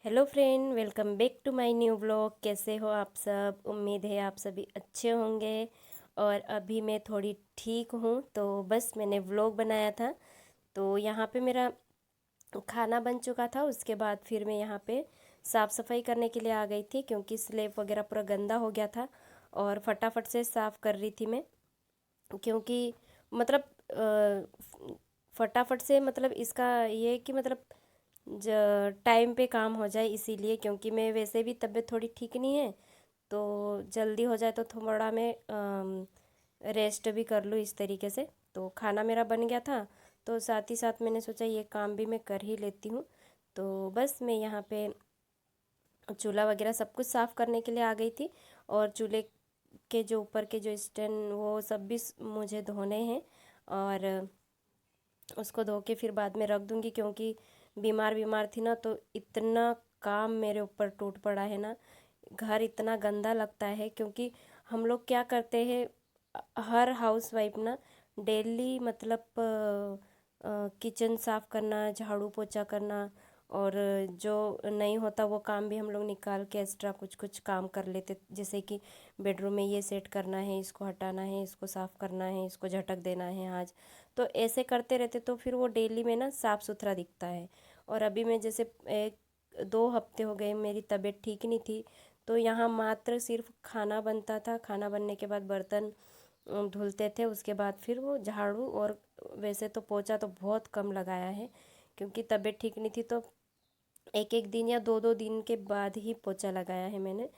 Hello friend, welcome back to my new blog. कैसे हो आप सब? उम्मीद है आप सभी अच्छे होंगे। और अभी मैं थोड़ी ठीक हूँ, तो बस मैंने व्लॉग बनाया था। तो यहाँ पे मेरा खाना बन चुका था। उसके बाद फिर मैं यहाँ पे साफ़ सफाई करने के लिए आ गई थी, क्योंकि स्लैब वगैरह पूरा गंदा हो गया था और फटाफट से साफ़ कर रही थी मैं। क्योंकि मतलब फटाफट से मतलब इसका ये कि मतलब टाइम पे काम हो जाए, इसीलिए। क्योंकि मैं वैसे भी तबीयत थोड़ी ठीक नहीं है, तो जल्दी हो जाए तो थोड़ा मैं रेस्ट भी कर लूँ इस तरीके से। तो खाना मेरा बन गया था, तो साथ ही साथ मैंने सोचा ये काम भी मैं कर ही लेती हूँ। तो बस मैं यहाँ पे चूल्हा वगैरह सब कुछ साफ़ करने के लिए आ गई थी। और चूल्हे के जो ऊपर के जो स्टैंड वो सब भी मुझे धोने हैं। और उसको धो के फिर बाद में रख दूँगी, क्योंकि बीमार बीमार थी ना, तो इतना काम मेरे ऊपर टूट पड़ा है ना। घर इतना गंदा लगता है, क्योंकि हम लोग क्या करते हैं, हर हाउस वाइफ ना डेली मतलब किचन साफ़ करना, झाड़ू पोछा करना, और जो नहीं होता वो काम भी हम लोग निकाल के एक्स्ट्रा कुछ कुछ काम कर लेते। जैसे कि बेडरूम में ये सेट करना है, इसको हटाना है, इसको साफ़ करना है, इसको झटक देना है आज। तो ऐसे करते रहते, तो फिर वो डेली में ना साफ़ सुथरा दिखता है। और अभी मैं जैसे 1-2 हफ्ते हो गए मेरी तबीयत ठीक नहीं थी, तो यहाँ मात्र सिर्फ खाना बनता था। खाना बनने के बाद बर्तन धुलते थे, उसके बाद फिर वो झाड़ू। और वैसे तो पोछा तो बहुत कम लगाया है, क्योंकि तबीयत ठीक नहीं थी, तो एक एक दिन या 2-2 दिन के बाद ही पोछा लगाया है मैंने।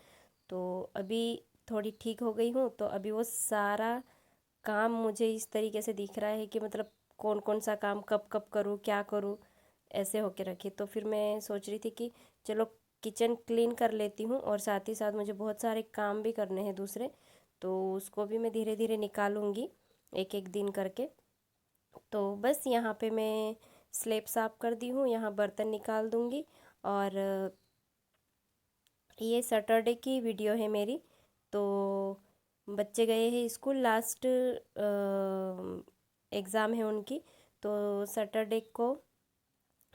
तो अभी थोड़ी ठीक हो गई हूँ, तो अभी वो सारा काम मुझे इस तरीके से दिख रहा है कि मतलब कौन कौन सा काम कब कब करूँ, क्या करूँ, ऐसे होके रखी। तो फिर मैं सोच रही थी कि चलो किचन क्लीन कर लेती हूँ, और साथ ही साथ मुझे बहुत सारे काम भी करने हैं दूसरे, तो उसको भी मैं धीरे धीरे निकालूंगी एक एक दिन करके। तो बस यहाँ पे मैं स्लेब साफ़ कर दी हूँ, यहाँ बर्तन निकाल दूँगी। और ये सैटरडे की वीडियो है मेरी। तो बच्चे गए हैं स्कूल, लास्ट एग्ज़ाम है उनकी, तो सैटरडे को।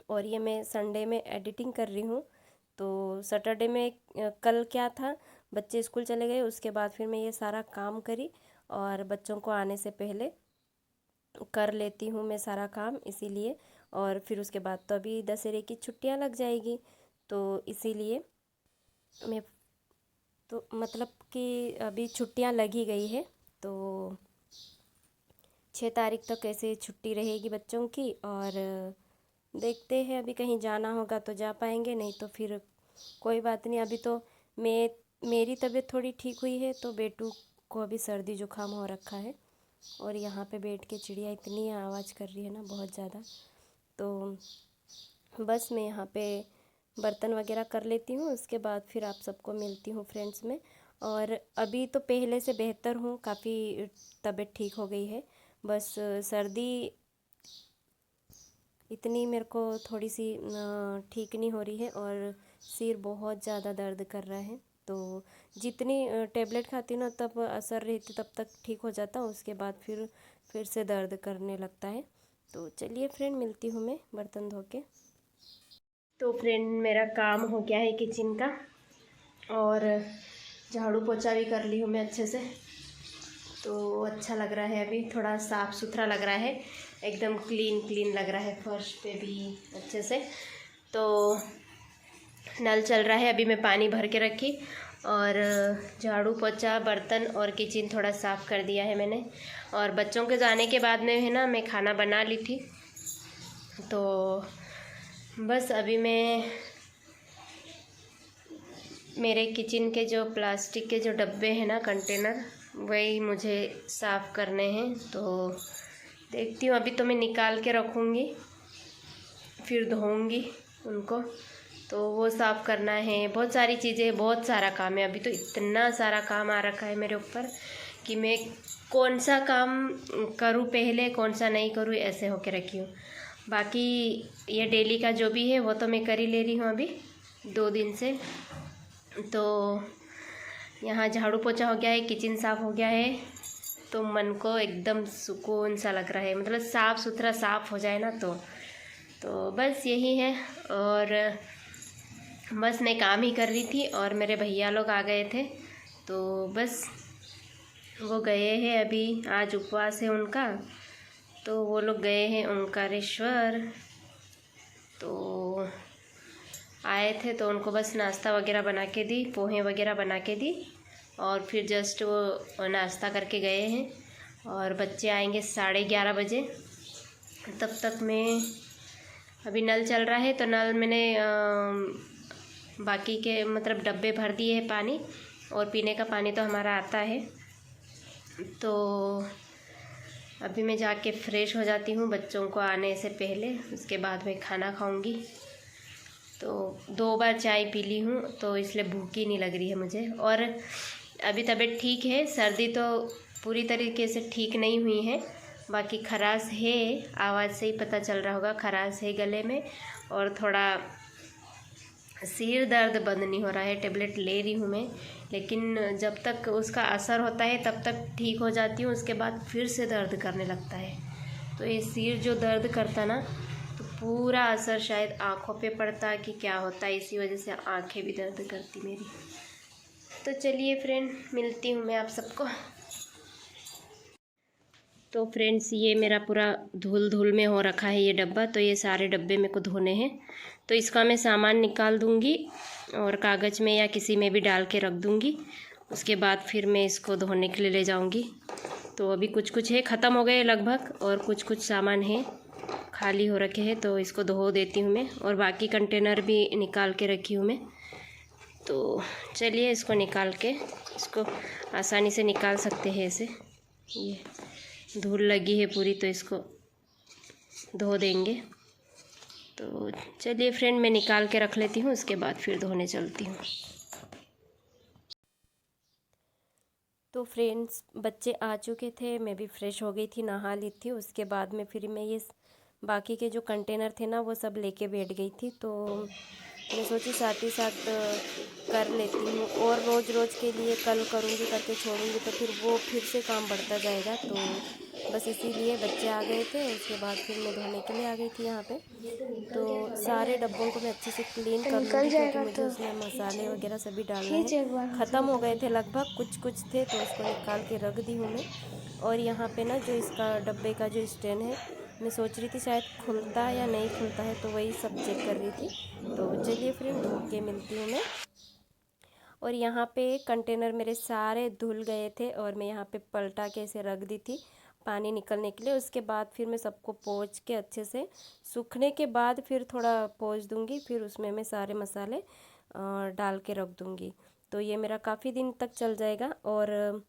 और ये मैं संडे में एडिटिंग कर रही हूँ। तो सैटरडे में कल क्या था, बच्चे स्कूल चले गए, उसके बाद फिर मैं ये सारा काम करी, और बच्चों को आने से पहले कर लेती हूँ मैं सारा काम, इसीलिए। और फिर उसके बाद तो अभी दशहरे की छुट्टियाँ लग जाएगी, तो इसीलिए मैं तो मतलब कि अभी छुट्टियां लगी गई है। तो 6 तारीख तक ऐसे छुट्टी रहेगी बच्चों की। और देखते हैं, अभी कहीं जाना होगा तो जा पाएंगे, नहीं तो फिर कोई बात नहीं। अभी तो मैं मेरी तबीयत थोड़ी ठीक हुई है, तो बेटू को अभी सर्दी जुकाम हो रखा है। और यहाँ पे बैठ के चिड़िया इतनी आवाज़ कर रही है ना, बहुत ज़्यादा। तो बस मैं यहाँ पे बर्तन वगैरह कर लेती हूँ, उसके बाद फिर आप सबको मिलती हूँ फ्रेंड्स में। और अभी तो पहले से बेहतर हूँ, काफ़ी तबीयत ठीक हो गई है। बस सर्दी इतनी मेरे को थोड़ी सी ठीक नहीं हो रही है, और सिर बहुत ज़्यादा दर्द कर रहा है। तो जितनी टेबलेट खाती हूँ ना, तब असर रहती, तब तक ठीक हो जाता, उसके बाद फिर से दर्द करने लगता है। तो चलिए फ्रेंड, मिलती हूँ मैं बर्तन धो के। तो फ्रेंड, मेरा काम हो गया है किचन का, और झाड़ू पोछा भी कर ली हूँ मैं अच्छे से। तो अच्छा लग रहा है, अभी थोड़ा साफ़ सुथरा लग रहा है, एकदम क्लीन क्लीन लग रहा है, फर्श पे भी अच्छे से। तो नल चल रहा है, अभी मैं पानी भर के रखी, और झाड़ू पोछा बर्तन और किचन थोड़ा साफ़ कर दिया है मैंने। और बच्चों के जाने के बाद में है ना, मैं खाना बना ली थी। तो बस अभी मैं मेरे किचन के जो प्लास्टिक के जो डब्बे हैं ना, कंटेनर, वही मुझे साफ़ करने हैं। तो देखती हूँ, अभी तो मैं निकाल के रखूँगी, फिर धोऊँगी उनको। तो वो साफ़ करना है, बहुत सारी चीज़ें, बहुत सारा काम है। अभी तो इतना सारा काम आ रखा है मेरे ऊपर कि मैं कौन सा काम करूँ पहले, कौन सा नहीं करूँ, ऐसे होके रखी हूँ। बाकी ये डेली का जो भी है वो तो मैं कर ही ले रही हूँ अभी 2 दिन से। तो यहाँ झाड़ू पोछा हो गया है, किचन साफ़ हो गया है, तो मन को एकदम सुकून सा लग रहा है। मतलब साफ़ सुथरा साफ़ हो जाए ना, तो बस यही है। और बस मैं काम ही कर रही थी और मेरे भैया लोग आ गए थे, तो बस वो गए हैं अभी, आज उपवास है उनका, तो वो लोग गए हैं ओंकारेश्वर। तो आए थे तो उनको बस नाश्ता वगैरह बना के दी, पोहे वगैरह बना के दी, और फिर जस्ट वो नाश्ता करके गए हैं। और बच्चे आएंगे 11:30 बजे। तब तक मैं, अभी नल चल रहा है तो नल मैंने बाकी के मतलब डब्बे भर दिए हैं पानी, और पीने का पानी तो हमारा आता है। तो अभी मैं जाके फ्रेश हो जाती हूँ बच्चों को आने से पहले, उसके बाद मैं खाना खाऊंगी। तो 2 बार चाय पी ली हूँ, तो इसलिए भूख ही नहीं लग रही है मुझे। और अभी तबीयत ठीक है, सर्दी तो पूरी तरीके से ठीक नहीं हुई है, बाकी खराश है, आवाज़ से ही पता चल रहा होगा, खराश है गले में। और थोड़ा सिर दर्द बंद नहीं हो रहा है, टेबलेट ले रही हूँ मैं, लेकिन जब तक उसका असर होता है तब तक ठीक हो जाती हूँ, उसके बाद फिर से दर्द करने लगता है। तो ये सिर जो दर्द करता ना, तो पूरा असर शायद आँखों पे पड़ता कि क्या होता है, इसी वजह से आँखें भी दर्द करती मेरी। तो चलिए फ्रेंड, मिलती हूँ मैं आप सबको। तो फ्रेंड्स, ये मेरा पूरा धूल धूल में हो रखा है ये डब्बा, तो ये सारे डब्बे मेरे को धोने हैं। तो इसका मैं सामान निकाल दूँगी और कागज़ में या किसी में भी डाल के रख दूँगी, उसके बाद फिर मैं इसको धोने के लिए ले जाऊँगी। तो अभी कुछ कुछ है, ख़त्म हो गए लगभग, और कुछ कुछ सामान है खाली हो रखे हैं, तो इसको धो देती हूँ मैं। और बाकी कंटेनर भी निकाल के रखी हूँ मैं। तो चलिए इसको निकाल के, इसको आसानी से निकाल सकते हैं ऐसे, ये धूल लगी है पूरी, तो इसको धो देंगे। तो चलिए फ्रेंड, मैं निकाल के रख लेती हूँ, उसके बाद फिर धोने चलती हूँ। तो फ्रेंड्स, बच्चे आ चुके थे, मैं भी फ्रेश हो गई थी, नहा ली थी। उसके बाद में फिर मैं ये बाकी के जो कंटेनर थे ना, वो सब लेके बैठ गई थी। तो मैं सोची साथ ही साथ कर लेती हूँ, और रोज़ रोज़ के लिए कल करूँगी करके छोड़ूंगी तो फिर वो फिर से काम बढ़ता जाएगा। तो बस इसीलिए बच्चे आ गए थे, उसके बाद फिर मैं धोने के लिए आ गई थी यहाँ पे। तो सारे डब्बों को मैं अच्छे से क्लीन कर लूँगी, क्योंकि मुझे उसमें मसाले वगैरह सभी डालना है। ख़त्म हो गए थे लगभग, कुछ कुछ थे, तो उसको निकाल के रख दी हूँ मैं। और यहाँ पे ना जो इसका डब्बे का जो स्टैंड है, मैं सोच रही थी शायद खुलता या नहीं खुलता है, तो वही सब चेक कर रही थी। तो चलिए फ्रेंड, धो के मिलती हूँ मैं। और यहाँ पे कंटेनर मेरे सारे धुल गए थे, और मैं यहाँ पे पलटा के ऐसे रख दी थी पानी निकलने के लिए। उसके बाद फिर मैं सबको पोंछ के अच्छे से, सूखने के बाद फिर थोड़ा पोंछ दूँगी, फिर उसमें मैं सारे मसाले डाल के रख दूँगी। तो ये मेरा काफ़ी दिन तक चल जाएगा। और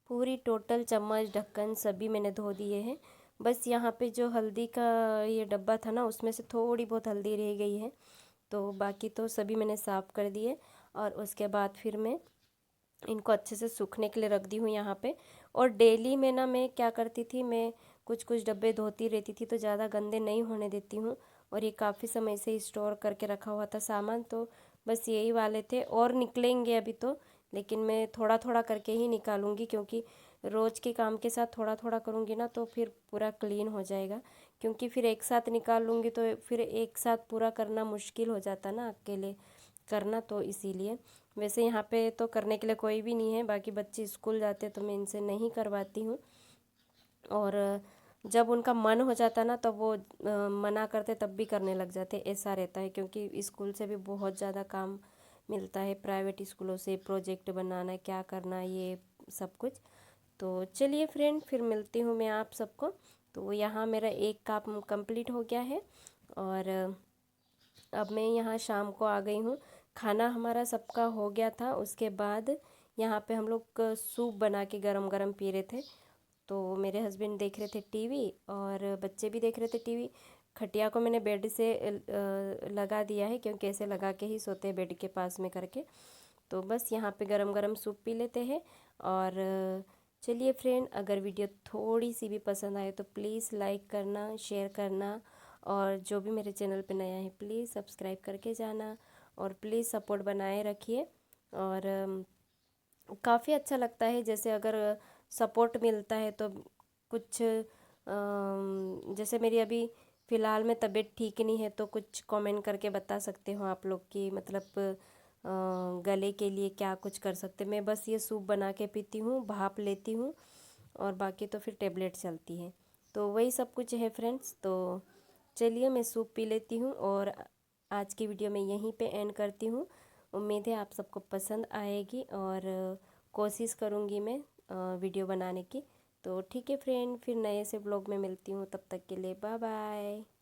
पूरी टोटल चम्मच ढक्कन सभी मैंने धो दिए हैं। बस यहाँ पे जो हल्दी का ये डब्बा था ना, उसमें से थोड़ी बहुत हल्दी रह गई है, तो बाकी तो सभी मैंने साफ़ कर दिए। और उसके बाद फिर मैं इनको अच्छे से सूखने के लिए रख दी हूँ यहाँ पे। और डेली में ना मैं क्या करती थी, मैं कुछ कुछ डब्बे धोती रहती थी, तो ज़्यादा गंदे नहीं होने देती हूँ। और ये काफ़ी समय से स्टोर करके रखा हुआ था सामान, तो बस यही वाले थे, और निकलेंगे अभी तो, लेकिन मैं थोड़ा थोड़ा करके ही निकालूंगी, क्योंकि रोज़ के काम के साथ थोड़ा थोड़ा करूँगी ना, तो फिर पूरा क्लीन हो जाएगा। क्योंकि फिर एक साथ निकाल लूँगी तो फिर एक साथ पूरा करना मुश्किल हो जाता ना, अकेले करना, तो इसीलिए। वैसे यहाँ पे तो करने के लिए कोई भी नहीं है, बाकी बच्चे स्कूल जाते तो मैं इनसे नहीं करवाती हूँ। और जब उनका मन हो जाता ना, तब वो मना करते तब भी करने लग जाते, ऐसा रहता है। क्योंकि स्कूल से भी बहुत ज़्यादा काम मिलता है, प्राइवेट स्कूलों से प्रोजेक्ट बनाना, क्या करना, ये सब कुछ। तो चलिए फ्रेंड, फिर मिलती हूँ मैं आप सबको। तो यहाँ मेरा एक काम कंप्लीट हो गया है, और अब मैं यहाँ शाम को आ गई हूँ। खाना हमारा सबका हो गया था, उसके बाद यहाँ पे हम लोग सूप बना के गरम गरम पी रहे थे। तो मेरे हस्बैंड देख रहे थे टीवी, और बच्चे भी देख रहे थे टीवी। खटिया को मैंने बेड से लगा दिया है, क्योंकि ऐसे लगा के ही सोते हैं बेड के पास में करके। तो बस यहाँ पे गरम गरम सूप पी लेते हैं। और चलिए फ्रेंड, अगर वीडियो थोड़ी सी भी पसंद आए तो प्लीज़ लाइक करना, शेयर करना, और जो भी मेरे चैनल पे नया है प्लीज़ सब्सक्राइब करके जाना, और प्लीज़ सपोर्ट बनाए रखिए। और काफ़ी अच्छा लगता है, जैसे अगर सपोर्ट मिलता है तो कुछ जैसे मेरी अभी फ़िलहाल में तबीयत ठीक नहीं है, तो कुछ कमेंट करके बता सकते हो आप लोग कि मतलब गले के लिए क्या कुछ कर सकते। मैं बस ये सूप बना के पीती हूँ, भाप लेती हूँ, और बाकी तो फिर टेबलेट चलती है। तो वही सब कुछ है फ्रेंड्स। तो चलिए मैं सूप पी लेती हूँ, और आज की वीडियो मैं यहीं पे एंड करती हूँ। उम्मीद है आप सबको पसंद आएगी, और कोशिश करूँगी मैं वीडियो बनाने की। तो ठीक है फ्रेंड, फिर नए से ब्लॉग में मिलती हूँ, तब तक के लिए बाय बाय।